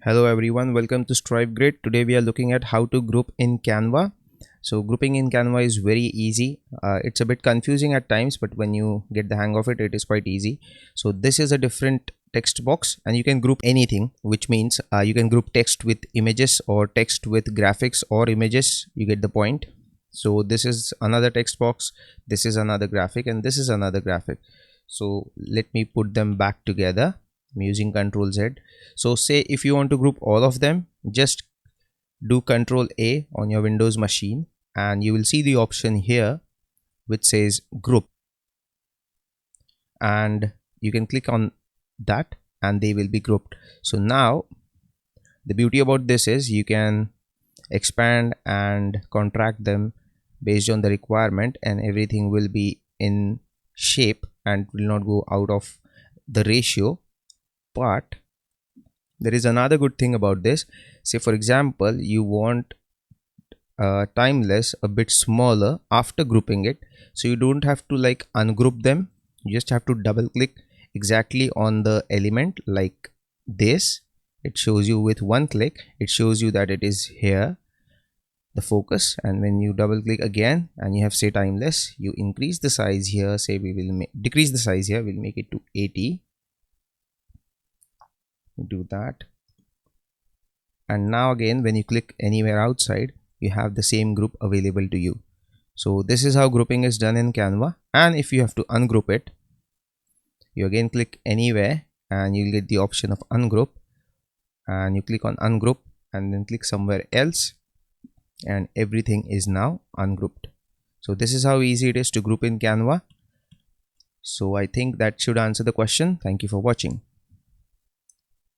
Hello everyone, welcome to Strive Grid. Today we are looking at how to group in Canva. So grouping in Canva is very easy. It's a bit confusing at times, but when you get the hang of it, it is quite easy. So this is a different text box and you can group anything, which means you can group text with images or text with graphics or images. You get the point. So this is another text box, this is another graphic, and this is another graphic. So let me put them back together. I'm using Control Z. So say if you want to group all of them, just do Control A on your Windows machine and you will see the option here which says group, and you can click on that and they will be grouped. So now the beauty about this is you can expand and contract them based on the requirement, and everything will be in shape and will not go out of the ratio. But there is another good thing about this. Say for example you want timeless a bit smaller after grouping it, so you don't have to like ungroup them. You just have to double click exactly on the element like this. It shows you with one click, it shows you that it is here, the focus, and when you double click again and you have say timeless, you increase the size here. Say we will decrease the size here, we'll make it to 80. Do that, and now again when you click anywhere outside, you have the same group available to you. So this is how grouping is done in Canva. And if you have to ungroup it, you again click anywhere and you'll get the option of ungroup, and you click on ungroup and then click somewhere else, and everything is now ungrouped. So this is how easy it is to group in Canva. So I think that should answer the question. Thank you for watching.